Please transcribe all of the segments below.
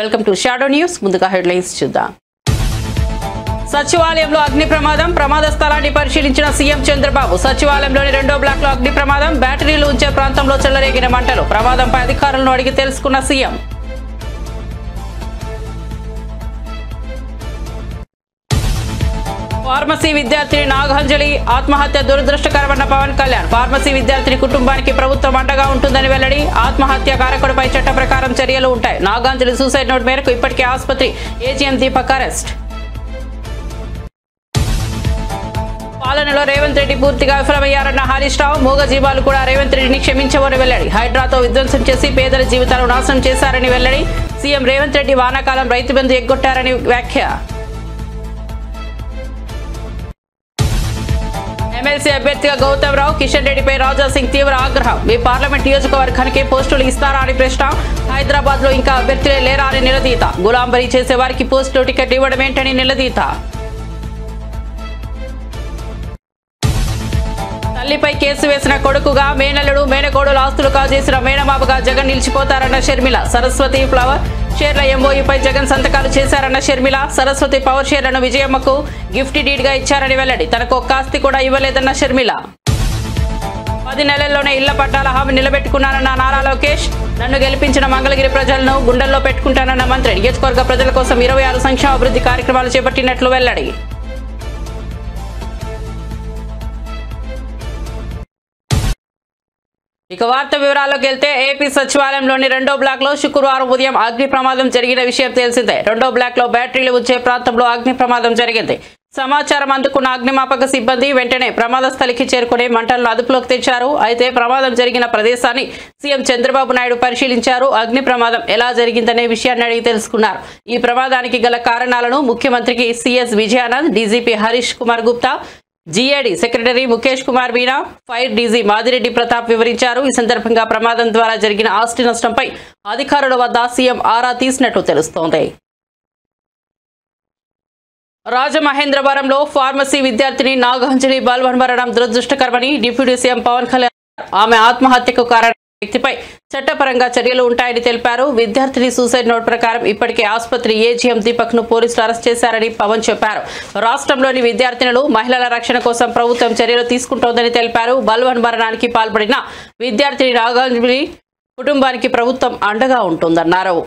Welcome to shadow news. ముందుగా headlines చూద్దాం. సచివాలయంలో అగ్ని ప్రమాద స్థలాన్ని పరిశీలించిన సీఎం చంద్రబాబు. సచివాలయంలోని 2వ బ్లాక్ లో అగ్ని ప్రమాదం, బ్యాటరీలు ఉంచే ప్రాంతంలో చెలరేగిన మంటలు. ప్రమాదంపై అధికారులను అడిగి తెలుసుకున్న సీఎం. ఫార్మసీ విద్యార్థిని నాగాంజలి ఆత్మహత్య దురదృష్టకరమన్న పవన్ కళ్యాణ్. ఫార్మసీ విద్యార్థిని కుటుంబానికి ప్రభుత్వం అండగా ఉంటుందని వెల్లడి. ఆత్మహత్య కారకుడిపై చట్ట ప్రకారం చర్యలు ఉంటాయి. నాగాంజలి సూసైడ్ నోట్ మేరకు ఇప్పటికే ఆసుపత్రి ఏజీఎం దీపక్ అరెస్ట్. పాలనలో రేవంత్ రెడ్డి పూర్తిగా విఫలమయ్యారన్న హరీష్ రావు. మూగజీవాలు కూడా రేవంత్ రెడ్డిని క్షమించవని వెల్లడి. హైడ్రాతో విధ్వంసం చేసి పేదల జీవితాలను నాశనం చేశారని వెల్లడి. సీఎం రేవంత్ రెడ్డి వానాకాలం రైతు బంధు ఎగ్గొట్టారని వ్యాఖ్య. ఎమ్మెల్సీ అభ్యర్థిగా గౌతమ్ రావు. కిషన్ రెడ్డిపై రాజా సింగ్ తీవ్ర ఆగ్రహం. మీ పార్లమెంట్ నియోజకవర్గానికి పోస్టులు ఇస్తారా అని ప్రశ్న. హైదరాబాద్ లో ఇంకా అభ్యర్థులే లేరా అని నిలదీత. గులాంబరీ చేసే వారికి పోస్టులు టికెట్ ఇవ్వడం ఏంటని నిలదీత. తల్లిపై కేసు వేసిన కొడుకుగా మేనల్లుడు మేనకోడుల ఆస్తులు కాజేసిన మేనమామగా జగన్ నిలిచిపోతారన్న షర్మిల. సరస్వతి ఫ్లవర్ షేర్ల ఎంఓయూపై జగన్ సంతకాలు చేశారన్న షర్మిల. సరస్వతి పవర్ షేర్లను విజయమ్మకు గిఫ్ట్ డీడ్ గా ఇచ్చారని వెల్లడి. తనకు ఒక్క ఆస్తి కూడా ఇవ్వలేదన్న షర్మిల. 10 నెలల్లోనే ఇళ్ల పట్టాల హామీ నిలబెట్టుకున్నానన్న నారా లోకేష్. నన్ను గెలిపించిన మంగళగిరి ప్రజలను గుండెల్లో పెట్టుకుంటానన్న మంత్రి. నియోజకవర్గ ప్రజల కోసం 26 సంక్షేమ అభివృద్ధి కార్యక్రమాలు చేపట్టినట్లు వెల్లడి. ఇక వార్త వివరాల్లోకి వెళ్తే ఏపీ సచివాలయంలోని 2వ బ్లాక్ లో శుక్రవారం ఉదయం అగ్ని ప్రమాదం జరిగిన విషయం తెలిసిందే. 2వ బ్లాక్ లో బ్యాటరీలు ఉంచే ప్రాంతంలో అగ్ని ప్రమాదం జరిగింది. సమాచారం అందుకున్న అగ్నిమాపక సిబ్బంది వెంటనే ప్రమాద స్థలికి చేరుకుని మంటలను అదుపులోకి తెచ్చారు. అయితే ప్రమాదం జరిగిన ప్రదేశాన్ని సీఎం చంద్రబాబు నాయుడు పరిశీలించారు. అగ్ని ప్రమాదం ఎలా జరిగిందనే విషయాన్ని అడిగి తెలుసుకున్నారు. ఈ ప్రమాదానికి గల కారణాలను ముఖ్యమంత్రికి CS Vijayanand, DGP Harish Kumar Gupta, GAD secretary Mukesh Kumar Meena, fire DG Madireddy Pratap వివరించారు. ఈ సందర్భంగా ప్రమాదం ద్వారా జరిగిన ఆస్తి నష్టంపై అధికారుల వద్ద సీఎం ఆరా తీసినట్టు తెలుస్తోంది. రాజమహేంద్రవరంలో ఫార్మసీ విద్యార్థిని నాగాంజలి మరణం దురదృష్టకరమని డిప్యూటీ సీఎం పవన్ కళ్యాణ్. ఆమె ఆత్మహత్యకు కారణం వ్యక్తిపై చట్టపరంగా చర్యలు ఉంటాయని తెలిపారు. విద్యార్థిని సూసైడ్ నోట్ ప్రకారం ఇప్పటికే ఆసుపత్రి ఏజీఎం దీపక్ ను పోలీసులు అరెస్ట్ చేశారని పవన్ చెప్పారు. రాష్ట్రంలోని విద్యార్థినులు మహిళల రక్షణ కోసం ప్రభుత్వం చర్యలు తీసుకుంటోందని తెలిపారు. మరణానికి పాల్పడిన విద్యార్థిని నాగాంజలి కుటుంబానికి ప్రభుత్వం అండగా ఉంటుందన్నారు.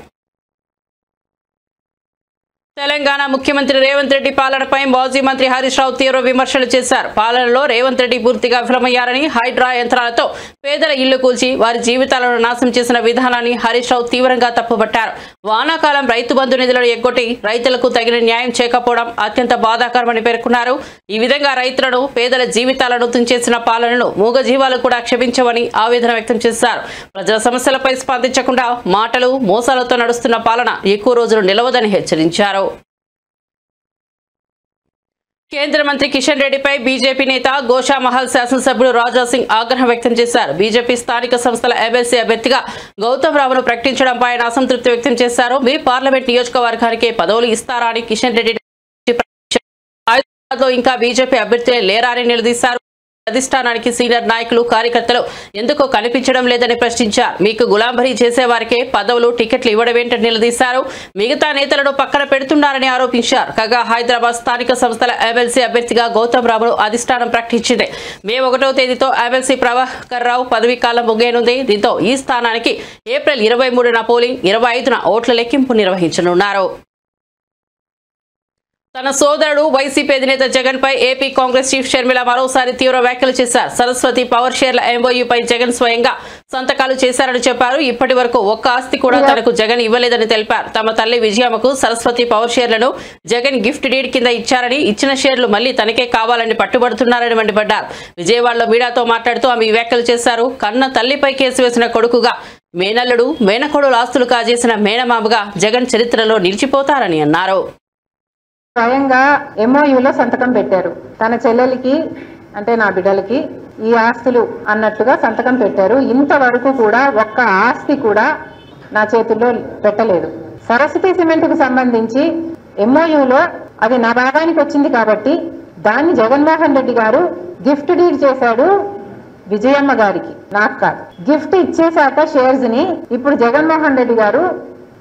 తెలంగాణ ముఖ్యమంత్రి రేవంత్ రెడ్డి పాలనపై మాజీ మంత్రి హరీష్ రావు తీవ్ర విమర్శలు చేశారు. పాలనలో రేవంత్ రెడ్డి పూర్తిగా విఫలమయ్యారని, హైడ్రా యంత్రాలతో పేదల ఇళ్లు కూల్చి వారి జీవితాలను నాశనం చేసిన విధానాన్ని హరీష్ రావు తీవ్రంగా తప్పుపట్టారు. వానాకాలం రైతు బంధు నిధులను ఎగ్గొట్టి రైతులకు తగిన న్యాయం చేయకపోవడం అత్యంత బాధాకరమని పేర్కొన్నారు. ఈ విధంగా రైతులను, పేదల జీవితాలను తుంచేసిన పాలనను మూగజీవాలు కూడా క్షమించవని ఆవేదన వ్యక్తం చేశారు. ప్రజల సమస్యలపై స్పందించకుండా మాటలు, మోసాలతో నడుస్తున్న పాలన ఎక్కువ రోజులు నిలవదని హెచ్చరించారు. కేంద్ర మంత్రి కిషన్ రెడ్డిపై బీజేపీ నేత గోషామహల్ శాసనసభ్యుడు రాజా సింగ్ ఆగ్రహం వ్యక్తం చేశారు. బీజేపీ స్థానిక సంస్థల ఎమ్మెల్సీ అభ్యర్థిగా గౌతమ్ రావును ప్రకటించడంపై ఆయన అసంతృప్తి వ్యక్తం చేశారు. మీ పార్లమెంట్ నియోజకవర్గానికి పదవులు ఇస్తారా అని కిషన్ రెడ్డి హైదరాబాద్ లో ఇంకా బీజేపీ అభ్యర్థులే లేరా అని నిలదీశారు. అధిష్టానానికి సీనియర్ నాయకులు, కార్యకర్తలు ఎందుకో కనిపించడం లేదని ప్రశ్నించారు. మీకు గులాంబరీ చేసేవారికే పదవులు, టికెట్లు ఇవ్వడం ఏంటని నిలదీశారు. మిగతా నేతలను పక్కన పెడుతున్నారని ఆరోపించారు. కాగా హైదరాబాద్ స్థానిక సంస్థల ఎమ్మెల్సీ అభ్యర్థిగా గౌతమ్ రావును అధిష్టానం ప్రకటించింది. మే 1వ తేదీతో ఎమ్మెల్సీ ప్రభాకర్ రావు పదవీ కాలం ముగియనుంది. దీంతో ఈ స్థానానికి ఏప్రిల్ 23న పోలింగ్, 25న ఓట్ల లెక్కింపు నిర్వహించనున్నారు. తన సోదరుడు వైసీపీ అధినేత జగన్ పై ఏపీ కాంగ్రెస్ చీఫ్ షర్మిల మరోసారి తీవ్ర వ్యాఖ్యలు చేశారు. సరస్వతి పవర్ షేర్ల ఎంఓయూపై జగన్ స్వయంగా సంతకాలు చేశారని చెప్పారు. ఇప్పటి వరకు ఒక్క ఆస్తి కూడా తనకు జగన్ ఇవ్వలేదని తెలిపారు. తమ తల్లి విజయమ్మకు సరస్వతి పవర్ షేర్లను జగన్ గిఫ్ట్ డీడ్ కింద ఇచ్చారని, ఇచ్చిన షేర్లు మళ్లీ తనకే కావాలని పట్టుబడుతున్నారని మండిపడ్డారు. విజయవాడలో మీడియాతో మాట్లాడుతూ ఆమె వ్యాఖ్యలు చేశారు. కన్న తల్లిపై కేసు వేసిన కొడుకుగా, మేనల్లుడు మేనకోడుల ఆస్తులు కాజేసిన మేనమామగా జగన్ చరిత్రలో నిలిచిపోతారని అన్నారు. స్వయంగా ఎంఓయూలో సంతకం పెట్టారు. తన చెల్లెలికి అంటే నా బిడ్డలకి ఈ ఆస్తులు అన్నట్టుగా సంతకం పెట్టారు. ఇంతవరకు కూడా ఒక్క ఆస్తి కూడా నా చేతుల్లో పెట్టలేదు. సరస్వతి సిమెంట్ కు సంబంధించి ఎంఓయూలో అది నా భాగానికి వచ్చింది కాబట్టి దాన్ని జగన్మోహన్ రెడ్డి గారు గిఫ్ట్ డీడ్ చేశాడు విజయమ్మ గారికి, నాకు కాదు. గిఫ్ట్ ఇచ్చేశాక షేర్స్ ని ఇప్పుడు జగన్మోహన్ రెడ్డి గారు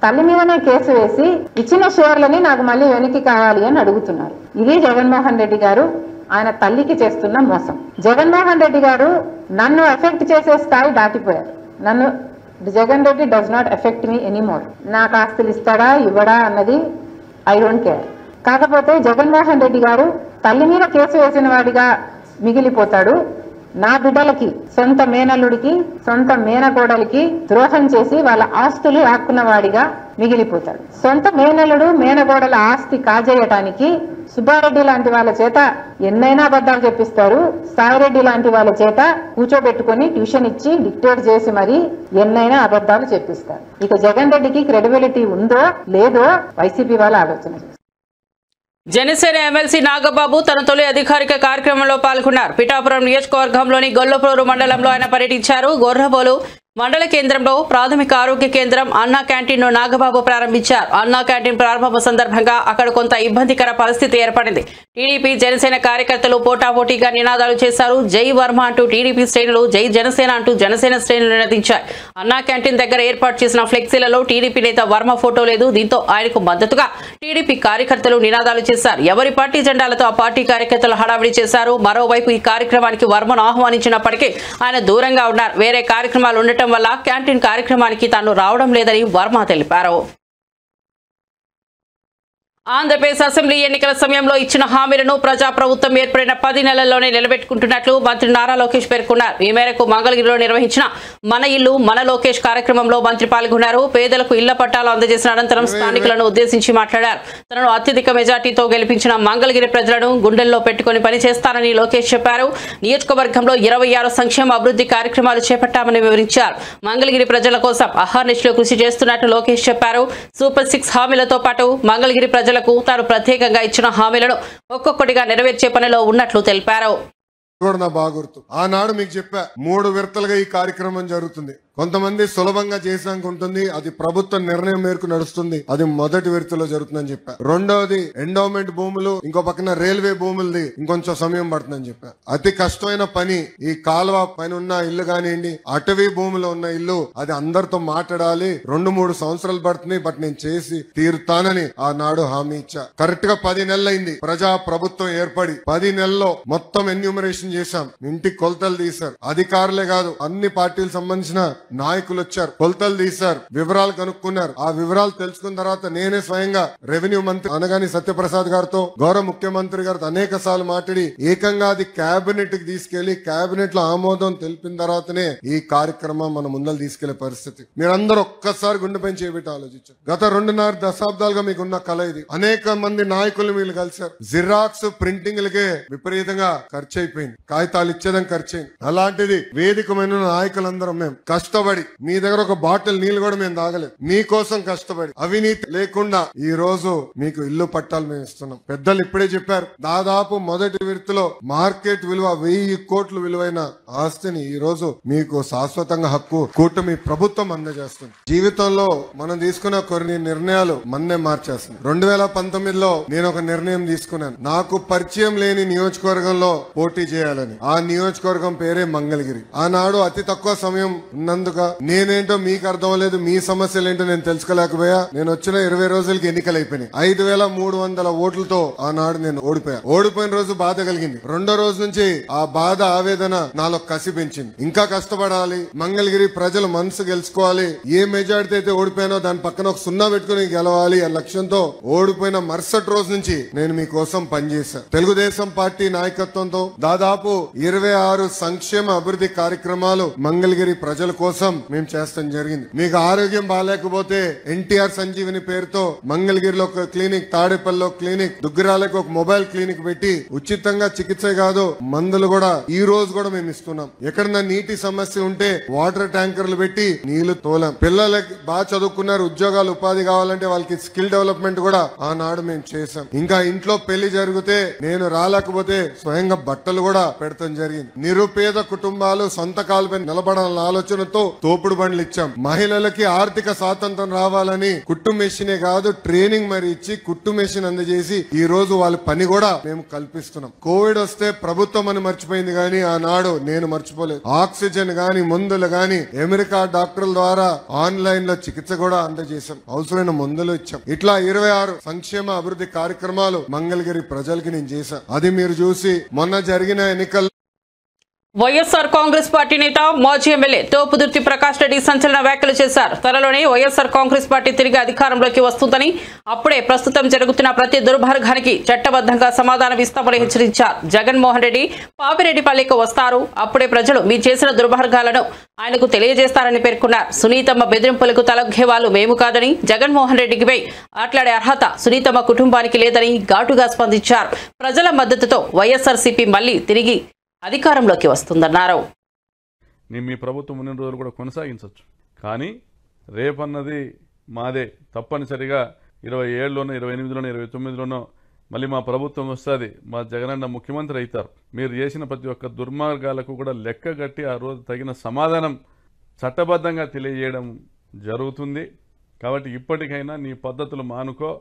తల్లి మీదనే కేసు వేసి ఇచ్చిన షేర్లని నాకు మళ్ళీ వెనక్కి కావాలి అని అడుగుతున్నారు. ఇది జగన్మోహన్ రెడ్డి గారు ఆయన తల్లికి చేస్తున్న మోసం. జగన్మోహన్ రెడ్డి గారు నన్ను ఎఫెక్ట్ చేసే స్థాయి దాటిపోయారు. నన్ను Jagan Reddy does not effect me anymore. నాకు ఆస్తులు ఇస్తాడా ఇవ్వడా అన్నది ఐ డోంట్ కేర్. కాకపోతే జగన్మోహన్ రెడ్డి గారు తల్లి మీద కేసు వేసిన వాడిగా మిగిలిపోతాడు. నా బిడ్డలకి, సొంత మేనల్లుడికి, సొంత మేనకోడలికి ద్రోహం చేసి వాళ్ళ ఆస్తులు ఆక్కున్న వాడిగా మిగిలిపోతాడు. సొంత మేనల్లుడు మేనకోడల ఆస్తి కాజేయటానికి సుబ్బారెడ్డి లాంటి వాళ్ళ చేత ఎన్నైనా అబద్ధాలు చెప్పిస్తారు. సాయిరెడ్డి లాంటి వాళ్ళ చేత కూర్చోబెట్టుకుని ట్యూషన్ ఇచ్చి డిక్టేట్ చేసి మరి ఎన్నైనా అబద్ధాలు చెప్పిస్తారు. ఇక జగన్ రెడ్డికి క్రెడిబిలిటీ ఉందో లేదో వైసీపీ వాళ్ళు ఆలోచన చేస్తారు. జనసేన ఎమ్మెల్సీ నాగబాబు తన తొలి అధికారిక కార్యక్రమంలో పాల్గొన్నారు. పిఠాపురం నియోజకవర్గంలోని గొల్లప్రోలు మండలంలో ఆయన పర్యటించారు. గొర్రబోలు మండల కేంద్రంలో ప్రాథమిక ఆరోగ్య కేంద్రం అన్నా క్యాంటీన్ ను నాగబాబు ప్రారంభించారు. అన్నా క్యాంటీన్ ప్రారంభం సందర్భంగా అక్కడ కొంత ఇబ్బందికర పరిస్థితి ఏర్పడింది. టీడీపీ జనసేన కార్యకర్తలు పోటాపోటీగా నినాదాలు చేశారు. జై వర్మ అంటూ టీడీపీ శ్రేణులు, జై జనసేన అంటూ జనసేన శ్రేణులు నినదించారు. అన్నా క్యాంటీన్ దగ్గర ఏర్పాటు చేసిన ఫ్లెక్సీలలో టీడీపీ నేత వర్మ ఫోటో లేదు. దీంతో ఆయనకు మద్దతుగా టీడీపీ కార్యకర్తలు నినాదాలు చేశారు. ఎవరి పార్టీ జెండాలతో ఆ పార్టీ కార్యకర్తలు హడావిడి చేశారు. మరోవైపు ఈ కార్యక్రమానికి వర్మను ఆహ్వానించినప్పటికీ ఆయన దూరంగా ఉన్నారు. వేరే కార్యక్రమాలు ఉండటం వల్ల క్యాంటీన్ కార్యక్రమానికి తాను రావడం లేదని వర్మ తెలిపారు. ఆంధ్రప్రదేశ్ అసెంబ్లీ ఎన్నికల సమయంలో ఇచ్చిన హామీలను ప్రజాప్రభుత్వం ఏర్పడిన 10 నెలల్లోనే నిలబెట్టుకుంటున్నట్లు మంత్రి నారా లోకేష్ పేర్కొన్నారు. ఈ మేరకు మంగళగిరిలో నిర్వహించిన మన ఇల్లు మన లోకేష్ కార్యక్రమంలో మంత్రి పాల్గొన్నారు. పేదలకు ఇళ్ల పట్టాలు అందజేసిన అనంతరం స్థానికులను ఉద్దేశించి మాట్లాడారు. తనను అత్యధిక మెజార్టీతో గెలిపించిన మంగళగిరి ప్రజలను గుండెల్లో పెట్టుకుని పనిచేస్తానని లోకేష్ చెప్పారు. నియోజకవర్గంలో 26 సంక్షేమ అభివృద్ధి కార్యక్రమాలు చేపట్టామని వివరించారు. మంగళగిరి ప్రజల కోసం అహర్నిశలు కృషి చేస్తున్నట్లు లోకేష్ చెప్పారు. సూపర్ 6 హామీలతో పాటు మంగళగిరి ప్రజలకు తాను ప్రత్యేకంగా ఇచ్చిన హామీలను ఒక్కొక్కటిగా నెరవేర్చే పనిలో ఉన్నట్లు తెలిపారు. ఆనాడు మీకు చెప్పా 3 విడతలుగా ఈ కార్యక్రమం జరుగుతుంది. కొంతమంది సులభంగా చేసాక ఉంటుంది, అది ప్రభుత్వ నిర్ణయం మేరకు నడుస్తుంది. అది మొదటి విడతలో జరుగుతుందని చెప్పా. రెండవది ఎండోమెంట్ భూములు, ఇంకో పక్కన రైల్వే భూములది ఇంకొంచెం సమయం పడుతుందని చెప్పా. అతి కష్టమైన పని ఈ కాలువ పైన ఉన్న ఇల్లు కానివ్వండి, అటవీ భూములో ఉన్న ఇల్లు, అది అందరితో మాట్లాడాలి. 2-3 సంవత్సరాలు పడుతుంది, బట్ నేను చేసి తీరుతానని ఆనాడు హామీ ఇచ్చా. కరెక్ట్ గా 10 నెలలైంది ప్రజా ప్రభుత్వం ఏర్పడి. 10 నెలల్లో మొత్తం ఎన్యూమరేషన్ చేశాం. ఇంటికి కొలతలు తీశారు. అధికారులే కాదు, అన్ని పార్టీలకు సంబంధించిన నాయకులు వచ్చారు, కొలతలు తీశారు, వివరాలు కనుక్కున్నారు. ఆ వివరాలు తెలుసుకున్న తర్వాత నేనే స్వయంగా రెవెన్యూ మంత్రి అనగాని సత్యప్రసాద్ గారితో, గౌరవ ముఖ్యమంత్రి గారితో అనేక సార్లు మాట్లాడి ఏకంగా అది కేబినెట్ కి తీసుకెళ్లి కేబినెట్ లో ఆమోదం తెలిపిన తర్వాతనే ఈ కార్యక్రమం మన ముందర తీసుకెళ్లే పరిస్థితి. మీరందరూ ఒక్కసారి గుండెపై చేపెట్టి ఆలోచించారు. గత 2.5 దశాబ్దాలుగా మీకున్న కళ ఇది. అనేక మంది నాయకులు మీరు కలిశారు. జిరాక్స్ ప్రింటింగ్లకే విపరీతంగా ఖర్చు అయిపోయింది, కాగితాలు ఇచ్చేదని ఖర్చు అయింది. అలాంటిది వేదికమైన నాయకులందరం మేము కష్టపడి, మీ దగ్గర ఒక బాటిల్ నీళ్లు కూడా మేము తాగలేదు, మీకోసం కష్టపడి అవినీతి లేకుండా ఈ రోజు మీకు ఇల్లు పట్టాలు మేము ఇస్తున్నాం. పెద్దలు ఇప్పుడే చెప్పారు, దాదాపు మొదటి విడతలో మార్కెట్ విలువ 1000 కోట్ల విలువైన ఆస్తిని ఈ రోజు మీకు శాశ్వతంగా హక్కు కూటమి ప్రభుత్వం అందజేస్తుంది. జీవితంలో మనం తీసుకున్న కొన్ని నిర్ణయాలు మన్నే మార్చేస్తుంది. 2019లో నేను ఒక నిర్ణయం తీసుకున్నాను. నాకు పరిచయం లేని నియోజకవర్గంలో పోటీ చేయాలని. ఆ నియోజకవర్గం పేరే మంగళగిరి. ఆనాడు అతి తక్కువ సమయం ఉన్నందుకు నేనేంటో మీకు అర్థం లేదు, మీ సమస్యలు ఏంటో నేను తెలుసుకోలేకపోయా. నేను వచ్చిన 20 రోజులకి ఎన్నికలు అయిపోయినాయి. 5300 ఓట్లతో ఆనాడు నేను ఓడిపోయిన రోజు బాధ కలిగింది. రెండో రోజు నుంచి ఆ బాధ ఆవేదన నాలో కసి పెంచింది. ఇంకా కష్టపడాలి, మంగళగిరి ప్రజల మనసు గెలుచుకోవాలి. ఏ మెజార్టీ అయితే ఓడిపోయానో దాని పక్కన ఒక 0 పెట్టుకుని గెలవాలి ఆ లక్ష్యంతో ఓడిపోయిన మరుసటి రోజు నుంచి నేను మీకోసం పనిచేశాను. తెలుగుదేశం పార్టీ నాయకత్వంతో దాదాపు 26 సంక్షేమ అభివృద్ధి కార్యక్రమాలు మంగళగిరి ప్రజల కోసం మేము చేస్తాం జరిగింది. మీకు ఆరోగ్యం బాగాలేకపోతే ఎన్టీఆర్ సంజీవిని పేరుతో మంగళగిరిలో ఒక క్లినిక్, తాడేపల్లిలో క్లినిక్, దుగ్గిరాలకు ఒక మొబైల్ క్లినిక్ పెట్టి ఉచితంగా చికిత్స కాదు మందులు కూడా ఈ రోజు కూడా మేము ఇస్తున్నాం. ఎక్కడన్నా నీటి సమస్య ఉంటే వాటర్ ట్యాంకర్లు పెట్టి నీళ్లు తోలాం. పిల్లలకి బాగా చదువుకున్నారు, ఉద్యోగాలు ఉపాధి కావాలంటే వాళ్ళకి స్కిల్ డెవలప్మెంట్ కూడా ఆనాడు మేము చేశాం. ఇంకా ఇంట్లో పెళ్లి జరిగితే నేను రాలేకపోతే స్వయంగా బట్టలు కూడా పెడతాం జరిగింది. నిరుపేద కుటుంబాలు సొంత కాలుపై నిలబడాలన్న ఆలోచనతో తోపుడు బండ్లు ఇచ్చాం. మహిళలకి ఆర్థిక స్వాతంత్రం రావాలని కుట్టు మెషినే కాదు ట్రైనింగ్ మరి ఇచ్చి కుట్టు మెషిన్ అందజేసి ఈ రోజు వాళ్ళ పని కూడా మేము కల్పిస్తున్నాం. కోవిడ్ వస్తే ప్రభుత్వం అని మర్చిపోయింది కానీ ఆనాడు నేను మర్చిపోలేదు. ఆక్సిజన్ గాని మందులు గాని అమెరికా డాక్టర్ల ద్వారా ఆన్లైన్ లో చికిత్స కూడా అందజేశాం. అవసరమైన మందులు ఇచ్చాం. ఇట్లా 26 సంక్షేమ అభివృద్ధి కార్యక్రమాలు మంగళగిరి ప్రజలకి నేను చేశాను. అది మీరు చూసి మొన్న జరిగిన ఎన్నికల్లో వైఎస్ఆర్ కాంగ్రెస్ పార్టీ నేత మాజీ ఎమ్మెల్యే తోపుదుర్తి ప్రకాష్ రెడ్డి సంచలన వ్యాఖ్యలు చేశారు. త్వరలోనే వైఎస్ఆర్ కాంగ్రెస్ పార్టీ తిరిగి అధికారంలోకి వస్తుందని, అప్పుడే ప్రస్తుతం జరుగుతున్న ప్రతి దుర్మార్గానికి చట్టబద్ధంగా సమాధానం ఇస్తామని హెచ్చరించారు. జగన్మోహన్ రెడ్డి పాపిరెడ్డిపల్లికి వస్తారు, అప్పుడే ప్రజలు మీ చేసిన దుర్మార్గాలను ఆయనకు తెలియజేస్తారని పేర్కొన్నారు. సునీతమ్మ బెదిరింపులకు తలొగ్గే వాళ్ళు మేము కాదని, జగన్మోహన్ రెడ్డికి మాట్లాడే అర్హత సునీతమ్మ కుటుంబానికి లేదని ఘాటుగా స్పందించారు. ప్రజల మద్దతుతో వైఎస్ఆర్సీపీ మళ్లీ తిరిగి అధికారంలోకి వస్తుందన్నారు. మీ ప్రభుత్వం ఉన్న రోజులు కూడా కొనసాగించవచ్చు, కానీ రేపన్నది మాదే. తప్పనిసరిగా 27లోనో 28లోనో 29లోనో మళ్ళీ మా ప్రభుత్వం వస్తుంది, మా జగనన్న ముఖ్యమంత్రి అవుతారు. మీరు చేసిన ప్రతి ఒక్క దుర్మార్గాలకు కూడా లెక్క కట్టి ఆ రోజు తగిన సమాధానం చట్టబద్ధంగా తెలియజేయడం జరుగుతుంది. కాబట్టి ఇప్పటికైనా నీ పద్ధతులు మానుకో.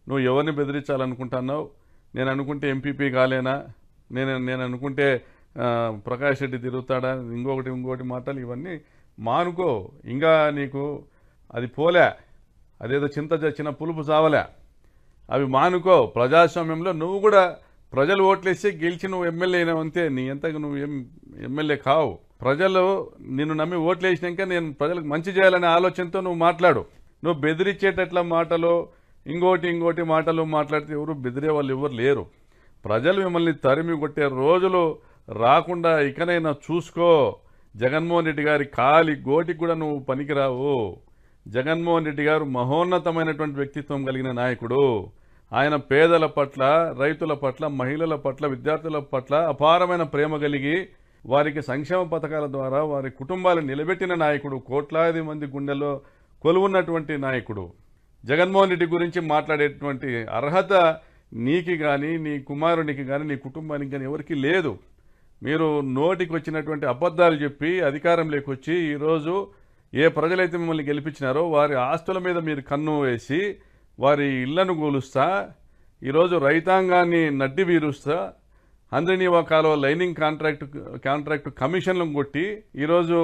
నువ్వు ఎవరిని బెదిరించాలనుకుంటున్నావు? నేను అనుకుంటే ఎంపీపీ కాలేనా, నేను అనుకుంటే ప్రకాష్ రెడ్డి తిరుగుతాడా, ఇంకోటి మాటలు ఇవన్నీ మానుకో. ఇంకా నీకు అది పోలే, అదేదో చింత చచ్చిన పులుపు చావలే, అవి మానుకో. ప్రజాస్వామ్యంలో నువ్వు కూడా ప్రజలు ఓట్లేసి గెలిచి నువ్వు ఎమ్మెల్యే అయినావంతే, నీ ఎంతగా నువ్వు ఎమ్మెల్యే కావు. ప్రజలు నిన్ను నమ్మి ఓట్లేసినాక నేను ప్రజలకు మంచి చేయాలనే ఆలోచనతో నువ్వు మాట్లాడు. నువ్వు బెదిరించేటట్ల మాటలు ఇంకోటి మాటలు మాట్లాడితే ఎవరు బెదిరే వాళ్ళు ఎవరు లేరు. ప్రజలు మిమ్మల్ని తరిమి కొట్టే రోజులు రాకుండా ఇకనైనా చూసుకో. జగన్మోహన్ రెడ్డి గారి కాలి గోటికి కూడా నువ్వు పనికిరావు. జగన్మోహన్ రెడ్డి గారు మహోన్నతమైనటువంటి వ్యక్తిత్వం కలిగిన నాయకుడు. ఆయన పేదల పట్ల, రైతుల పట్ల, మహిళల పట్ల, విద్యార్థుల పట్ల అపారమైన ప్రేమ కలిగి వారికి సంక్షేమ పథకాల ద్వారా వారి కుటుంబాలను నిలబెట్టిన నాయకుడు. కోట్లాది మంది గుండెల్లో కొలువున్నటువంటి నాయకుడు. జగన్మోహన్ రెడ్డి గురించి మాట్లాడేటువంటి అర్హత నీకి కానీ, నీ కుమారునికి కానీ, నీ కుటుంబానికి కానీ ఎవరికి లేదు. మీరు నోటికి వచ్చినటువంటి అబద్ధాలు చెప్పి అధికారంలోకి వచ్చి ఈరోజు ఏ ప్రజలైతే మిమ్మల్ని గెలిపించినారో వారి ఆస్తుల మీద మీరు కన్ను వేసి వారి ఇళ్లను కూలుస్తా, ఈరోజు రైతాంగాన్ని నడ్డి వీరుస్తా, హంద్రీనీవా కాలువ లైనింగ్ కాంట్రాక్టు కమిషన్లను కొట్టి ఈరోజు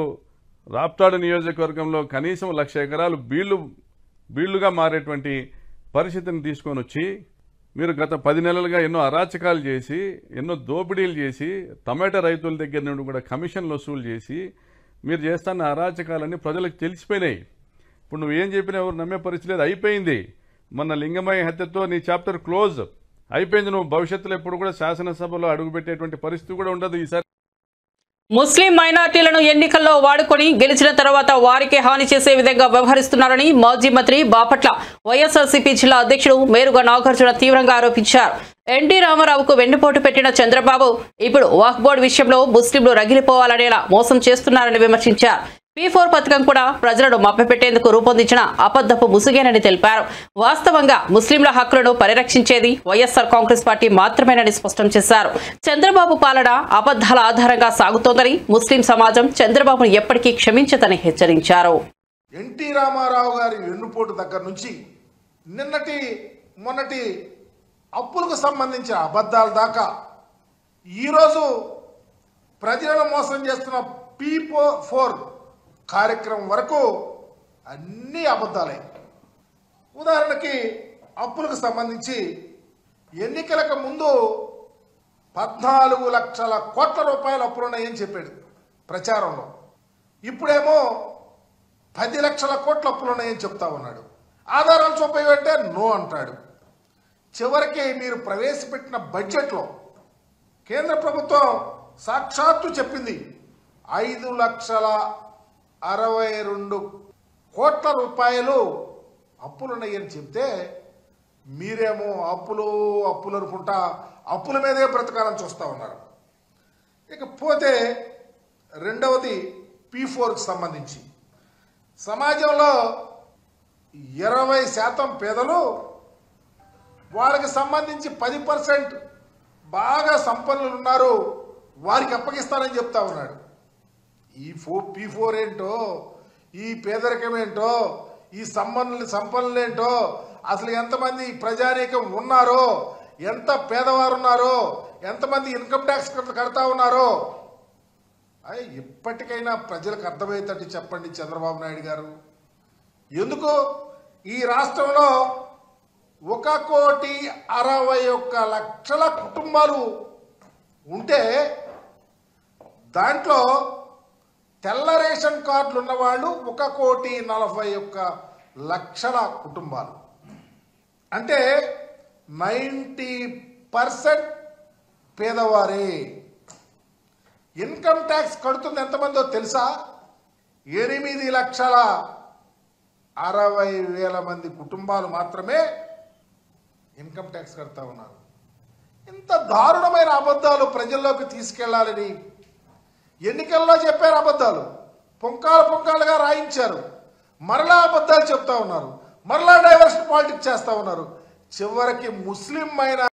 రాప్తాడు నియోజకవర్గంలో కనీసం 1,00,000 ఎకరాలు బీళ్లుగా మారేటువంటి పరిస్థితిని తీసుకొని వచ్చి మీరు గత 10 నెలలుగా ఎన్నో అరాచకాలు చేసి, ఎన్నో దోపిడీలు చేసి, టమాటా రైతుల దగ్గర నుండి కూడా కమిషన్లు వసూలు చేసి మీరు చేస్తున్న అరాచకాలన్నీ ప్రజలకు తెలిసిపోయినాయి. ఇప్పుడు నువ్వేం చెప్పినా ఎవరు నమ్మే పరిస్థితి లేదు, అయిపోయింది. మొన్న లింగమయ్య హత్యతో నీ చాప్టర్ క్లోజ్ అయిపోయింది. నువ్వు భవిష్యత్తులో ఎప్పుడు కూడా శాసనసభలో అడుగుపెట్టేటువంటి పరిస్థితి కూడా ఉండదు. ఈసారి ముస్లిం మైనార్టీలను ఎన్నికల్లో వాడుకొని గెలిచిన తర్వాత వారికి హాని చేసే విధంగా వ్యవహరిస్తున్నారని మాజీ మంత్రి బాపట్ల వైఎస్ఆర్సీపీ జిల్లా అధ్యక్షుడు మేరుగా నాగార్జున తీవ్రంగా ఆరోపించారు. ఎన్టీ రామారావుకు వెన్నుపోటు పెట్టిన చంద్రబాబు ఇప్పుడు వక్ఫ్ బోర్డు విషయంలో ముస్లింలు రగిలిపోవాలనేలా మోసం చేస్తున్నారని విమర్శించారు. P4 పథకం కూడా ప్రజలను మభ్యపెట్టేందుకు రూపొందించిన అబద్ధపు ముసుగేనని తెలిపారు. వాస్తవంగా ముస్లింల హక్కులను పరిరక్షించేది వైఎస్ఆర్ కాంగ్రెస్ పార్టీ మాత్రమేనని స్పష్టం చేశారు. చంద్రబాబు పాలన అబద్ధాల ఆధారంగా సాగుతోందని, ముస్లిం సమాజం చంద్రబాబును ఎప్పటికీ క్షమించదని హెచ్చరించారు. ఎన్టీ రామారావు గారి వెన్నుపోటు దగ్గర నుంచి మొన్నటి అప్పులకు సంబంధించిన అబద్ధాల దాకా ఈరోజు ప్రజలను మోసం చేస్తున్న P4 కార్యక్రమం వరకు అన్ని అబద్ధాలే. ఉదాహరణకి అప్పులకు సంబంధించి ఎన్నికలకు ముందు 14 లక్షల కోట్ల రూపాయల అప్పులున్నాయని చెప్పాడు ప్రచారంలో. ఇప్పుడేమో 10 లక్షల కోట్ల అప్పులున్నాయని చెప్తా ఉన్నాడు. ఆధారాలు చూపేవంటే నో అంటాడు. చివరికి మీరు ప్రవేశపెట్టిన బడ్జెట్లో కేంద్ర ప్రభుత్వం సాక్షాత్తు చెప్పింది 5,62 కోట్ల రూపాయలు అప్పులున్నాయని చెప్తే మీరేమో అప్పులు అనుకుంటా అప్పుల మీదే బ్రతకాలని చూస్తూ ఉన్నారు. ఇకపోతే రెండవది P4కి సంబంధించి సమాజంలో 20% పేదలు, వాళ్ళకి సంబంధించి 10% బాగా సంపన్నులు ఉన్నారు, వారికి అప్పగిస్తానని చెప్తా ఉన్నాడు. ఈ P4 ఏంటో, ఈ పేదరికం ఏంటో, ఈ సంపన్నులేంటో, అసలు ఎంతమంది ప్రజానీకం ఉన్నారో, ఎంత పేదవారు ఉన్నారో, ఎంతమంది ఇన్కమ్ ట్యాక్స్ కడతా ఉన్నారో ఇప్పటికైనా ప్రజలకు అర్థమయ్యేటట్టు చెప్పండి చంద్రబాబు నాయుడు గారు. ఎందుకు ఈ రాష్ట్రంలో 1,61,00,000 కుటుంబాలు ఉంటే దాంట్లో తెల్ల రేషన్ కార్డులు ఉన్నవాళ్ళు 1,41,00,000 కుటుంబాలు. అంటే 90% పేదవారే. ఇన్కమ్ ట్యాక్స్ కడుతుంది ఎంతమందో తెలుసా? 8,60,000 మంది కుటుంబాలు మాత్రమే ఇన్కమ్ ట్యాక్స్ కడతా ఉన్నారు. ఇంత దారుణమైన అబద్ధాలు ప్రజల్లోకి తీసుకెళ్లాలని ఎన్నికల్లో చెప్పారు. అబద్ధాలు పుంకాలుగా రాయించారు. మరలా అబద్ధాలు చెప్తా ఉన్నారు. మరలా డైవర్షన్ పాలిటిక్స్ చేస్తా ఉన్నారు. చివరికి ముస్లిం మైనారిటీ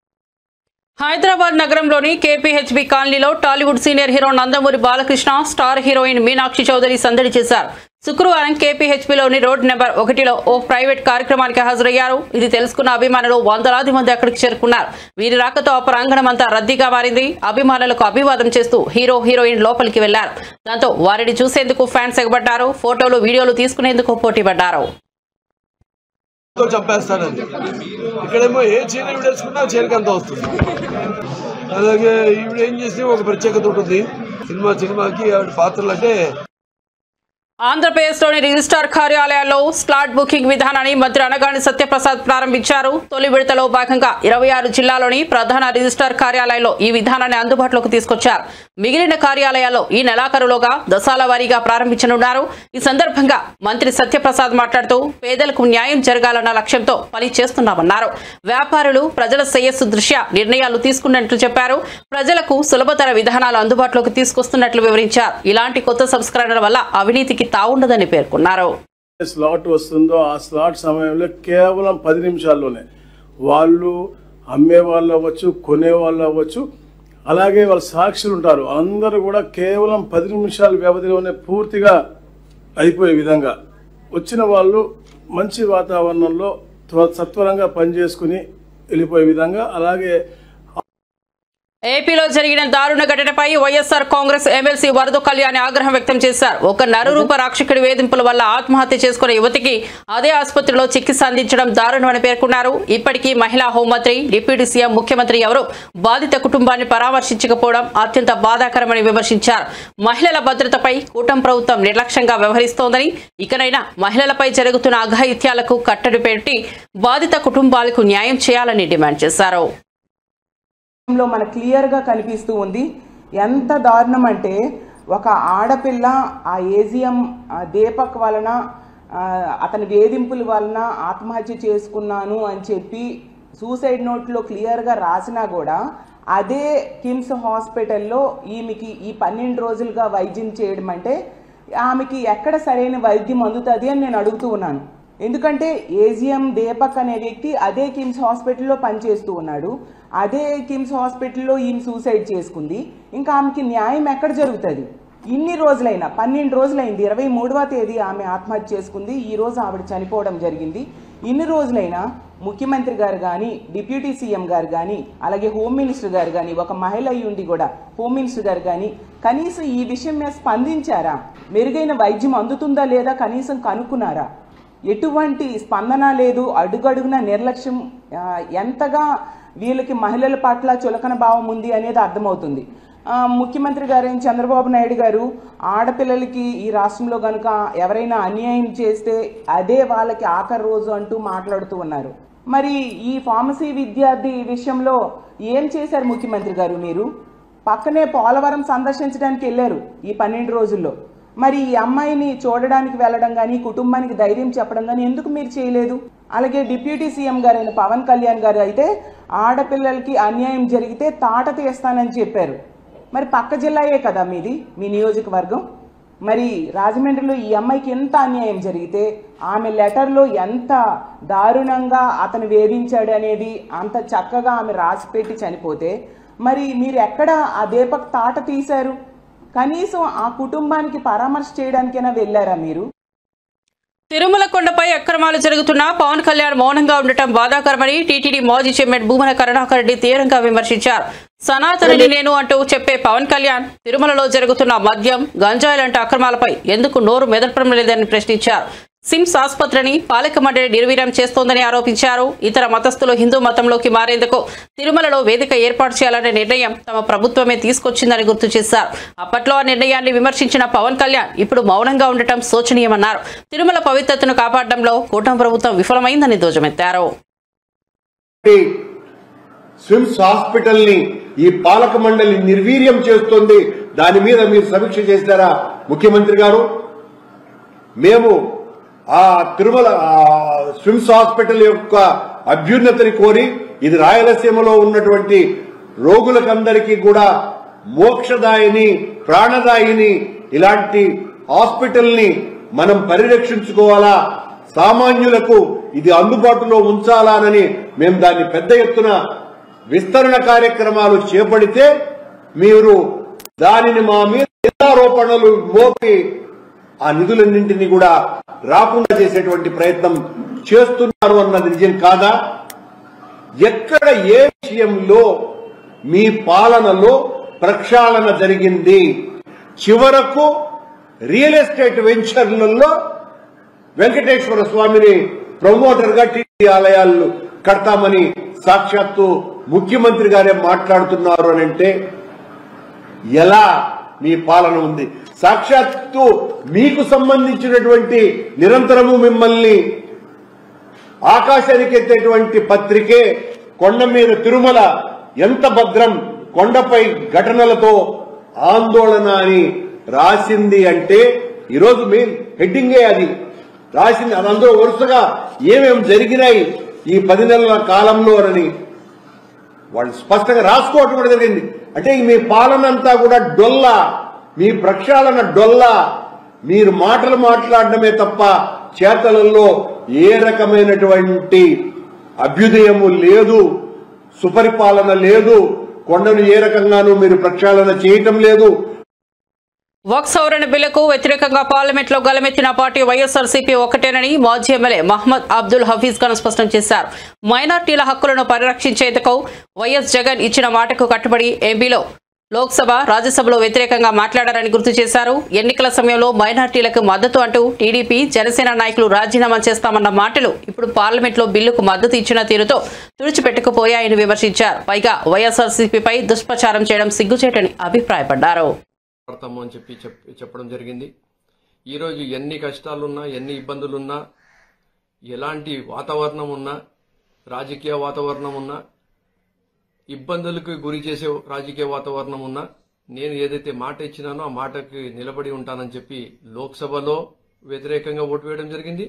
హైదరాబాద్ నగరంలోని కేపీహెచ్బీ కాలనీలో Tollywood senior hero Nandamuri Balakrishna, star heroine Meenakshi Chaudhary సందడి చేశారు. శుక్రవారం కేపీహెచ్బీలోని రోడ్ నెంబర్ 1లో ఓ ప్రైవేట్ కార్యక్రమానికి హాజరయ్యారు. ఇది తెలుసుకున్న అభిమానులు వందలాది మంది అక్కడికి చేరుకున్నారు. వీరి రాకతో ఆ ప్రాంగణం అంతా రద్దీగా మారింది. అభిమానులకు అభివాదం చేస్తూ హీరో హీరోయిన్ లోపలికి వెళ్లారు. దాంతో వారిని చూసేందుకు ఫ్యాన్స్ ఎగబడ్డారు. ఫోటోలు వీడియోలు తీసుకునేందుకు పోటీ పడ్డారు. చంపేస్తానండి. ఇక్కడేమో ఏ చీర విడేసుకున్నా చీరకి అంత వస్తుంది. అలాగే ఈవిడ ఏం చేస్తే ఒక ప్రత్యేకత ఉంటుంది. సినిమాకి ఆవిడ పాత్రలు అంటే ఆంధ్రప్రదేశ్లోని రిజిస్ట్రార్ కార్యాలయాల్లో స్లాట్ బుకింగ్ విధానాన్ని మంత్రి అనగాని సత్యప్రసాద్ ప్రారంభించారు. తొలి విడతలో భాగంగా 26 జిల్లాలోని ప్రధాన రిజిస్ట్రార్ కార్యాలయాల్లో ఈ విధానాన్ని అందుబాటులోకి తీసుకొచ్చారు. మిగిలిన కార్యాలయాల్లో ఈ నెలాఖరులోగా దశాల వారీగా ప్రారంభించనున్నారు. ఈ సందర్భంగా మంత్రి సత్యప్రసాద్ మాట్లాడుతూ పేదలకు న్యాయం జరగాలన్న లక్ష్యంతో పని చేస్తున్నామన్నారు. వ్యాపారులు ప్రజల శ్రేయస్సు దృష్ట్యా నిర్ణయాలు తీసుకున్నట్లు చెప్పారు. ప్రజలకు సులభతర విధానాలు అందుబాటులోకి తీసుకొస్తున్నట్లు వివరించారు. ఇలాంటి కొత్త సంస్కరణల వల్ల అవినీతికి తావుండదని పేర్కొన్నారు. స్లాట్ వస్తుందో ఆ స్లాట్ సమయంలో కేవలం 10 నిమిషాల్లోనే వాళ్ళు అమ్మే వాళ్ళు అవ్వచ్చు, కొనే వాళ్ళు అవ్వచ్చు, అలాగే వాళ్ళ సాక్షులు ఉంటారు, అందరూ కూడా కేవలం 10 నిమిషాల వ్యవధిలోనే పూర్తిగా అయిపోయే విధంగా వచ్చిన వాళ్ళు మంచి వాతావరణంలో సత్వరంగా పనిచేసుకుని వెళ్ళిపోయే విధంగా. అలాగే ఏపీలో జరిగిన దారుణ ఘటనపై వైఎస్ఆర్ కాంగ్రెస్ ఎమ్మెల్సీ వరద కళ్యాణి ఆగ్రహం వ్యక్తం చేశారు. ఒక నరరూప రాక్షకుడి వేధింపుల వల్ల ఆత్మహత్య చేసుకున్న యువతికి అదే ఆసుపత్రిలో చికిత్స అందించడం దారుణమని పేర్కొన్నారు. ఇప్పటికీ మహిళా హోంమంత్రి, డిప్యూటీ సీఎం, ముఖ్యమంత్రి ఎవరూ బాధిత కుటుంబాన్ని పరామర్శించకపోవడం అత్యంత బాధాకరమని విమర్శించారు. మహిళల భద్రతపై కూటమి ప్రభుత్వం నిర్లక్ష్యంగా వ్యవహరిస్తోందని, ఇకనైనా మహిళలపై జరుగుతున్న అఘాయిత్యాలకు కట్టడి పెట్టి బాధిత కుటుంబాలకు న్యాయం చేయాలని డిమాండ్ చేశారు. మన క్లియర్గా కనిపిస్తూ ఉంది. ఎంత దారుణం అంటే ఒక ఆడపిల్ల ఆ ఏజిఎం దీపక్ వలన అతని వేధింపుల వలన ఆత్మహత్య చేసుకున్నాను అని చెప్పి సూసైడ్ నోట్లో క్లియర్గా రాసినా కూడా అదే కిమ్స్ హాస్పిటల్లో ఈమెకి ఈ 12 రోజులుగా వైద్యం చేయడం అంటే ఆమెకి ఎక్కడ సరైన వైద్యం అందుతుంది అని నేను అడుగుతూ ఉన్నాను. ఎందుకంటే ఏజిఎం దీపక్ అనే వ్యక్తి అదే కిమ్స్ హాస్పిటల్లో పనిచేస్తూ ఉన్నాడు. అదే కిమ్స్ హాస్పిటల్లో ఈమె సూసైడ్ చేసుకుంది. ఇంకా ఆమెకి న్యాయం ఎక్కడ జరుగుతుంది? ఇన్ని రోజులైనా 12 రోజులైంది. 23వ తేదీ ఆమె ఆత్మహత్య చేసుకుంది. ఈ రోజు ఆవిడ చనిపోవడం జరిగింది. ఇన్ని రోజులైనా ముఖ్యమంత్రి గారు కానీ, డిప్యూటీ సీఎం గారు కానీ, అలాగే హోమ్ మినిస్టర్ గారు కానీ, ఒక మహిళ అయి ఉండి కూడా హోమ్ మినిస్టర్ గారు కానీ కనీసం ఈ విషయం మీద స్పందించారా? మెరుగైన వైద్యం అందుతుందా లేదా కనీసం కనుక్కున్నారా? ఎటువంటి స్పందన లేదు. అడుగడుగున నిర్లక్ష్యం. ఎంతగా వీళ్ళకి మహిళల పట్ల చులకన భావం ఉంది అనేది అర్థమవుతుంది. ముఖ్యమంత్రి గారు చంద్రబాబు నాయుడు గారు ఆడపిల్లలకి ఈ రాష్ట్రంలో కనుక ఎవరైనా అన్యాయం చేస్తే అదే వాళ్ళకి ఆఖరి రోజు అంటూ మాట్లాడుతూ ఉన్నారు. మరి ఈ ఫార్మసీ విద్యార్థి విషయంలో ఏం చేశారు ముఖ్యమంత్రి గారు? మీరు పక్కనే పోలవరం సందర్శించడానికి వెళ్ళారు ఈ 12 రోజుల్లో. మరి ఈ అమ్మాయిని చూడడానికి వెళ్ళడం కానీ, కుటుంబానికి ధైర్యం చెప్పడం కానీ ఎందుకు మీరు చేయలేదు? అలాగే డిప్యూటీ సీఎం గారైన పవన్ కళ్యాణ్ గారు అయితే ఆడపిల్లలకి అన్యాయం జరిగితే తాట తీస్తానని చెప్పారు. మరి పక్క జిల్లాయే కదా మీది, మీ నియోజకవర్గం. మరి రాజమండ్రిలో ఈ అమ్మాయికి ఎంత అన్యాయం జరిగితే ఆమె లెటర్లో ఎంత దారుణంగా అతను వేధించాడు అనేది అంత చక్కగా ఆమె రాసిపెట్టి చనిపోతే మరి మీరు ఎక్కడ ఆ దీపక్ తాట తీశారు? కనీసం ఆ కుటుంబానికి పరామర్శ చేయడానికైనా వెళ్ళారా మీరు? తిరుమల కొండపై అక్రమాలు జరుగుతున్నా పవన్ కళ్యాణ్ మౌనంగా ఉండటం బాధాకరమని టీటీడీ మాజీ చైర్మన్ భూమన కరుణాకర్ రెడ్డి తీవ్రంగా విమర్శించారు. సనాతనని నేను అంటూ చెప్పే పవన్ కళ్యాణ్ తిరుమలలో జరుగుతున్న మద్యం, గంజాయి లాంటి అక్రమాలపై ఎందుకు నోరు మెదపడం లేదని ప్రశ్నించారు. సిమ్స్ ఆసుపత్రిని పాలక మండలి నిర్వీర్యం చేస్తోందని ఆరోపించారు. ఇతర మతస్థులు హిందూ మతంలోకి మారేందుకు తిరుమలలో వేదిక ఏర్పాటు చేయాలనే నిర్ణయం తమ ప్రభుత్వమే తీసుకొచ్చిందని గుర్తు చేశారు. అప్పట్లో ఆ నిర్ణయాన్ని విమర్శించిన పవన్ కళ్యాణ్ ఇప్పుడు మౌనంగా ఉండటం శోచనీయమన్నారు. తిరుమల పవిత్రతను కాపాడడంలో కూటమి ప్రభుత్వం విఫలమైందని ధ్వజమెత్తారు. స్విమ్స్ హాస్పిటల్ ని ఈ పాలక మండలి నిర్వీర్యం చేస్తుంది. దాని మీద మీరు సమీక్ష చేశారా ముఖ్యమంత్రి గారు? మేము ఆ తిరుమల స్విమ్స్ హాస్పిటల్ యొక్క అభ్యున్నతిని కోరి, ఇది రాయలసీమలో ఉన్నటువంటి రోగులకందరికీ కూడా మోక్షదాయిని, ప్రాణదాయిని ఇలాంటి హాస్పిటల్ ని మనం పరిరక్షించుకోవాలా, సామాన్యులకు ఇది అందుబాటులో ఉంచాలానని మేము దాన్ని పెద్ద ఎత్తున విస్తరణ కార్యక్రమాలు చేపడితే మీరు దానిని మా మీద ఆరోపణలు మోపి ఆ నిధులన్నింటినీ కూడా రాకుండా చేసేటువంటి ప్రయత్నం చేస్తున్నారు అన్నది నిజం కాదా? ఎక్కడ ఏ విషయంలో మీ పాలనలో ప్రక్షాళన జరిగింది? చివరకు రియల్ ఎస్టేట్ వెంచర్లలో వెంకటేశ్వర స్వామిని ప్రమోటర్ గా టీటీడీ ఆలయాలు కడతామని సాక్షాత్తు ముఖ్యమంత్రి గారే మాట్లాడుతున్నారు అని అంటే ఎలా మీ పాలన ఉంది? సాక్షాత్తు మీకు సంబంధించినటువంటి నిరంతరము మిమ్మల్ని ఆకాశానికి ఎత్తేటువంటి పత్రికే కొండ మీద తిరుమల ఎంత భద్రం, కొండపై ఘటనలతో ఆందోళన అని రాసింది అంటే ఈరోజు మెయిన్ హెడ్డింగే అది రాసింది. అది అందులో వరుసగా ఏమేమి జరిగినాయి ఈ 10 నెలల కాలంలో అని వాళ్ళు స్పష్టంగా రాసుకోవటం కూడా జరిగింది. అంటే మీ పాలన అంతా కూడా డొల్లా, మీ ప్రక్షాళన డొల్లా, మీరు మాటలు మాట్లాడడమే తప్ప చేతలలో ఏ రకమైనటువంటి అభ్యుదయము లేదు, సుపరిపాలన లేదు, కొండను ఏ రకంగానూ మీరు ప్రక్షాళన చేయటం లేదు. వక్ఫ్ సవరణ బిల్లుకు వ్యతిరేకంగా పార్లమెంట్లో గలమెత్తిన పార్టీ వైఎస్ఆర్సీపీ ఒకటేనని మాజీ ఎమ్మెల్యే మహమ్మద్ అబ్దుల్ హఫీజ్ ఖాన్ స్పష్టం చేశారు. మైనార్టీల హక్కులను పరిరక్షించేందుకు వైఎస్ జగన్ ఇచ్చిన మాటకు కట్టుబడి ఎంపీలో లోక్సభ, రాజ్యసభలో వ్యతిరేకంగా మాట్లాడారని గుర్తు చేశారు. ఎన్నికల సమయంలో మైనార్టీలకు మద్దతు అంటూ టీడీపీ, జనసేన నాయకులు రాజీనామా చేస్తామన్న మాటలు ఇప్పుడు పార్లమెంట్లో బిల్లుకు మద్దతు ఇచ్చిన తీరుతో తుడిచిపెట్టుకుపోయాయని విమర్శించారు. పైగా వైఎస్ఆర్సీపీపై దుష్ప్రచారం చేయడం సిగ్గుచేటని అభిప్రాయపడ్డారు. అని చెప్పడం జరిగింది. ఈరోజు ఎన్ని కష్టాలున్నా, ఎన్ని ఇబ్బందులున్నా, ఎలాంటి వాతావరణం ఉన్నా, రాజకీయ వాతావరణం ఉన్నా, ఇబ్బందులకు గురి చేసే రాజకీయ వాతావరణం ఉన్నా, నేను ఏదైతే మాట ఇచ్చినానో ఆ మాటకి నిలబడి ఉంటానని చెప్పి లోక్సభలో వ్యతిరేకంగా ఓటు వేయడం జరిగింది,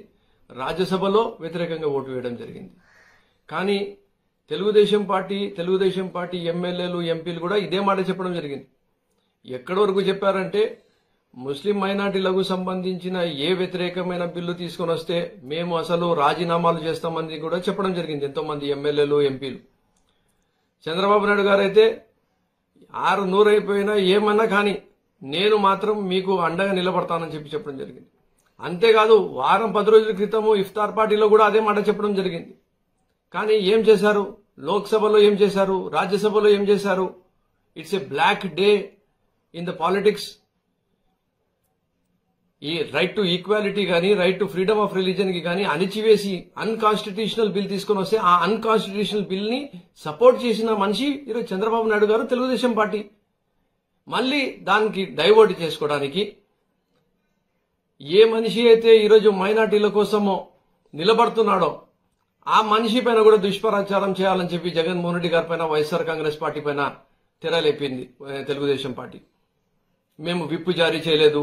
రాజ్యసభలో వ్యతిరేకంగా ఓటు వేయడం జరిగింది. కానీ తెలుగుదేశం పార్టీ ఎమ్మెల్యేలు, ఎంపీలు కూడా ఇదే మాట చెప్పడం జరిగింది. ఎక్కడి వరకు చెప్పారంటే ముస్లిం మైనార్టీలకు సంబంధించిన ఏ వ్యతిరేకమైన బిల్లు తీసుకొని వస్తే మేము అసలు రాజీనామాలు చేస్తామని కూడా చెప్పడం జరిగింది ఎంతో మంది ఎమ్మెల్యేలు, ఎంపీలు. చంద్రబాబు నాయుడు గారు అయితే 600 అయిపోయినా ఏమన్నా కానీ నేను మాత్రం మీకు అండగా నిలబడతానని చెప్పడం జరిగింది. అంతేకాదు వారం 10 రోజుల క్రితము ఇఫ్తార్ పార్టీలో కూడా అదే మాట చెప్పడం జరిగింది. కానీ ఏం చేశారు? లోక్సభలో ఏం చేశారు? రాజ్యసభలో ఏం చేశారు? It's a black day in the politics. ఈ రైట్ టు ఈక్వాలిటీ కానీ, right to freedom of religion కి కానీ అణిచివేసి అన్కాన్స్టిట్యూషనల్ బిల్ తీసుకుని వస్తే ఆ అన్కాన్స్టిట్యూషనల్ బిల్ ని సపోర్ట్ చేసిన మనిషి ఈరోజు చంద్రబాబు నాయుడు గారు, తెలుగుదేశం పార్టీ. మళ్ళీ దానికి డైవర్ట్ చేసుకోవడానికి ఏ మనిషి అయితే ఈరోజు మైనార్టీల కోసమో నిలబడుతున్నాడో ఆ మనిషి పైన కూడా దుష్ప్రచారం చేయాలని చెప్పి జగన్మోహన్ రెడ్డి గారి పైన, వైఎస్ఆర్ కాంగ్రెస్ పార్టీ పైన తెరలేపింది తెలుగుదేశం పార్టీ. మేము విప్పు జారీ చేయలేదు,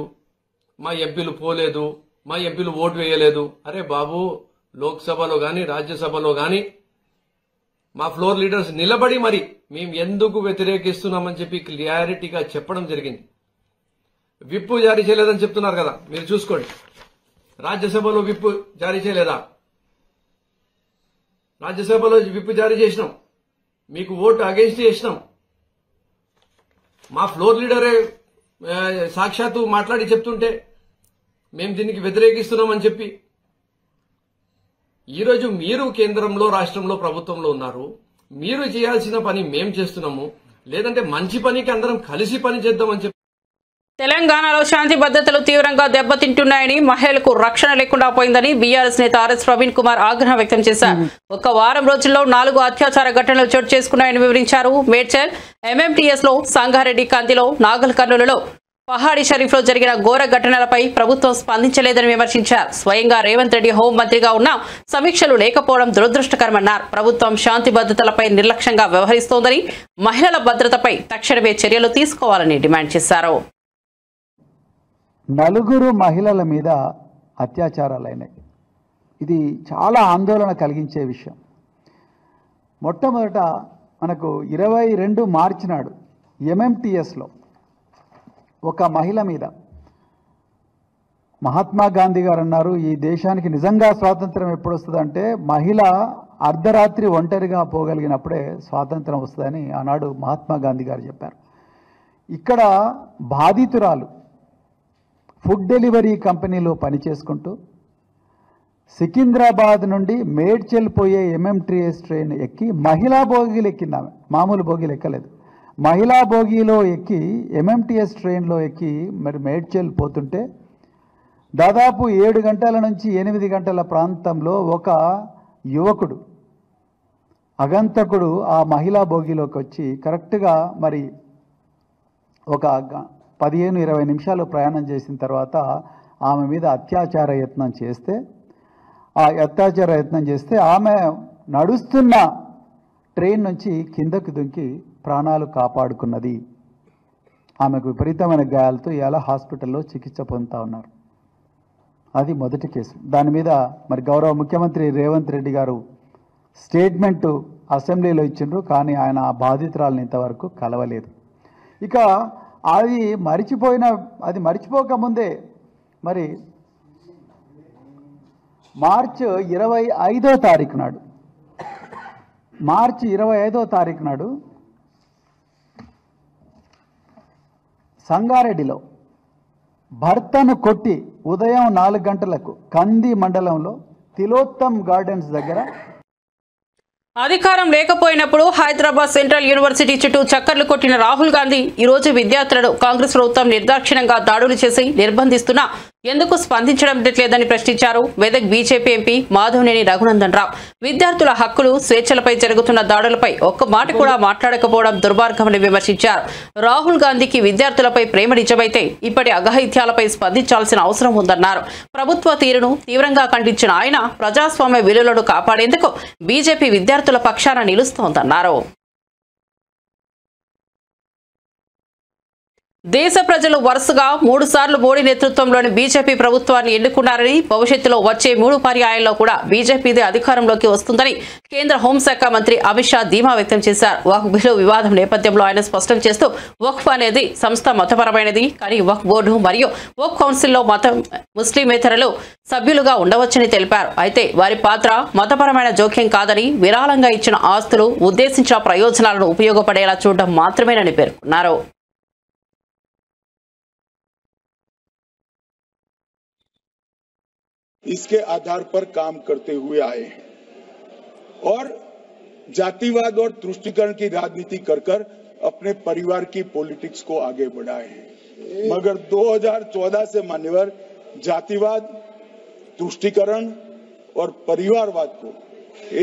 మా ఎంపీలు పోలేదు, మా ఎంపీలు ఓటు వేయలేదు. అరే బాబు, లోక్సభలో గాని రాజ్యసభలో గాని మా ఫ్లోర్ లీడర్స్ నిలబడి మరి మేము ఎందుకు వ్యతిరేకిస్తున్నామని చెప్పి క్లియారిటీగా చెప్పడం జరిగింది. విప్పు జారీ చేయలేదని చెప్తున్నారు కదా, మీరు చూసుకోండి. రాజ్యసభలో విప్పు జారీ చేయలేదా? రాజ్యసభలో విప్పు జారీ చేసినాం, మీకు ఓటు అగేన్స్ట్ చేసినాం. మా ఫ్లోర్ లీడరే సాక్షాత్తు మాట్లాడి చెప్తుంటే మేము దీనికి వ్యతిరేకిస్తున్నామని చెప్పి, ఈరోజు మీరు కేంద్రంలో రాష్ట్రంలో ప్రభుత్వంలో ఉన్నారు, మీరు చేయాల్సిన పని మేం చేస్తున్నాము, లేదంటే మంచి పనికి అందరం కలిసి పని చేద్దామని చెప్పి. తెలంగాణలో శాంతి భద్రతలు తీవ్రంగా దెబ్బతింటున్నాయని, మహిళలకు రక్షణ లేకుండా పోయిందని బీఆర్ఎస్ నేత ఆర్ఎస్ ప్రవీణ్ కుమార్ ఆగ్రహం వ్యక్తం చేశారు. ఒక వారం రోజుల్లో 4 అత్యాచార ఘటనలు చోటు చేసుకున్నాయని వివరించారు. మేడ్చల్ ఎంఎంటీఎస్ లో, సంగారెడ్డి కంతిలో, నాగల్ కర్నూలులో, పహాడి షరీఫ్ లో జరిగిన ఘోర ఘటనలపై ప్రభుత్వం స్పందించలేదని విమర్శించారు. స్వయంగా రేవంత్ రెడ్డి హోంమంత్రిగా ఉన్న సమీక్షలు లేకపోవడం దురదృష్టకరమన్నారు. ప్రభుత్వం శాంతి భద్రతలపై నిర్లక్ష్యంగా వ్యవహరిస్తోందని, మహిళల భద్రతపై తక్షణమే చర్యలు తీసుకోవాలని డిమాండ్ చేశారు. 4 మహిళల మీద అత్యాచారాలైనాయి. ఇది చాలా ఆందోళన కలిగించే విషయం. మొట్టమొదట మనకు 22 మార్చి నాడు ఎంఎంటీఎస్లో ఒక మహిళ మీద మహాత్మా గాంధీ గారు అన్నారు, ఈ దేశానికి నిజంగా స్వాతంత్రం ఎప్పుడు వస్తుందంటే మహిళ అర్ధరాత్రి ఒంటరిగా పోగలిగినప్పుడే స్వాతంత్రం వస్తుందని ఆనాడు మహాత్మా గాంధీ గారు చెప్పారు. ఇక్కడ బాధితురాలు ఫుడ్ డెలివరీ కంపెనీలో పనిచేసుకుంటూ సికింద్రాబాద్ నుండి మేడ్చల్ పోయే ఎంఎంటీఎస్ ట్రైన్ ఎక్కి మహిళా బోగీలు ఎక్కింది. ఆమె మామూలు బోగీలు ఎక్కలేదు, మహిళా బోగీలో ఎక్కి ఎంఎంటీఎస్ ట్రైన్లో ఎక్కి మరి మేడ్చల్ పోతుంటే దాదాపు 7 గంటల నుంచి 8 గంటల ప్రాంతంలో ఒక యువకుడు అగంతకుడు ఆ మహిళా బోగీలోకి వచ్చి కరెక్ట్గా మరి ఒక 15-20 నిమిషాలు ప్రయాణం చేసిన తర్వాత ఆమె మీద అత్యాచార యత్నం చేస్తే ఆమె నడుస్తున్న ట్రైన్ నుంచి కిందకు దుంకి ప్రాణాలు కాపాడుకున్నది. ఆమెకు విపరీతమైన గాయాలతో ఇలా హాస్పిటల్లో చికిత్స పొందుతూ ఉన్నారు. అది మొదటి కేసు. దాని మీద మరి గౌరవ ముఖ్యమంత్రి రేవంత్ రెడ్డి గారు స్టేట్మెంటు అసెంబ్లీలో ఇచ్చిండ్రు, కానీ ఆయన ఆ బాధితురాలను ఇంతవరకు కలవలేదు. ఇక అది మరిచిపోకముందే మరి మార్చి 25వ తారీఖు నాడు సంగారెడ్డిలో భర్తను కొట్టి ఉదయం 4 గంటలకు కంది మండలంలో తిలోత్తమ్ గార్డెన్స్ దగ్గర అధికారం లేకపోయినప్పుడు హైదరాబాద్ సెంట్రల్ యూనివర్సిటీ చుట్టూ చక్కర్లు కొట్టిన రాహుల్ గాంధీ ఈ రోజు విద్యార్థులను కాంగ్రెస్ ప్రభుత్వం నిర్దాక్షిణ్యంగా దాడులు చేసి నిర్బంధిస్తున్నా ఎందుకు స్పందించడం లేదని ప్రశ్నించారు. మెదక్ బీజేపీ ఎంపీ మాధవనేని రఘునందన్ రావు విద్యార్థుల హక్కులు, స్వేచ్ఛలపై జరుగుతున్న దాడులపై ఒక్క మాట కూడా మాట్లాడకపోవడం దుర్మార్గమని విమర్శించారు. రాహుల్ గాంధీకి విద్యార్థులపై ప్రేమ నిజమైతే ఇప్పటి అఘాయిత్యాలపై స్పందించాల్సిన అవసరం ఉందన్నారు. ప్రభుత్వ తీరును తీవ్రంగా ఖండించిన ఆయన ప్రజాస్వామ్య విలువలను కాపాడేందుకు బీజేపీ విద్యార్థుల పక్షాన నిలుస్తోందన్నారు. దేశ ప్రజలు వరుసగా 3 సార్లు మోడీ నేతృత్వంలోని బీజేపీ ప్రభుత్వాన్ని ఎన్నుకున్నారని, భవిష్యత్తులో వచ్చే 3 పర్యాయాల్లో కూడా బీజేపీదే అధికారంలోకి వస్తుందని కేంద్ర హోంశాఖ మంత్రి అమిత్ షా ధీమా వ్యక్తం చేశారు. వక్ఫ్ బిల్లు వివాదం నేపథ్యంలో ఆయన స్పష్టం చేస్తూ వక్ఫ్ అనేది సంస్థ మతపరమైనది, కానీ వక్ఫ్ బోర్డు మరియు వక్ఫ్ కౌన్సిల్లో ముస్లిమేతరులు సభ్యులుగా ఉండవచ్చని తెలిపారు. అయితే వారి పాత్ర మతపరమైన జోక్యం కాదని, విరాళంగా ఇచ్చిన ఆస్తులు ఉద్దేశించిన ప్రయోజనాలను ఉపయోగపడేలా చూడడం మాత్రమేనని పేర్కొన్నారు. इसके आधार पर काम करते हुए आए हैं और जातिवाद और तुष्टीकरण की राजनीति कर अपने परिवार की पॉलिटिक्स को आगे बढ़ाए हैं। मगर 2014 से मान्यवर जातिवाद, तुष्टीकरण और परिवारवाद को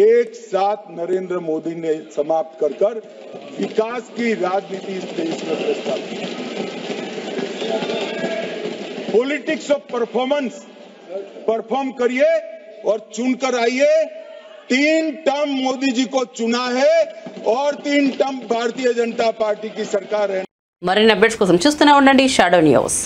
एक साथ नरेंद्र मोदी ने समाप्त कर विकास की राजनीति इस देश में प्रस्तावित की। पॉलिटिक्स ऑफ परफॉर्म करिए और चुनकर आइए। 3 टर्म मोदी जी को चुना है और 3 टर्म भारतीय जनता पार्टी की सरकार है. మరిన్ని అప్డేట్స్ కోసం చూస్తూనే ఉండండి షాడో న్యూస్.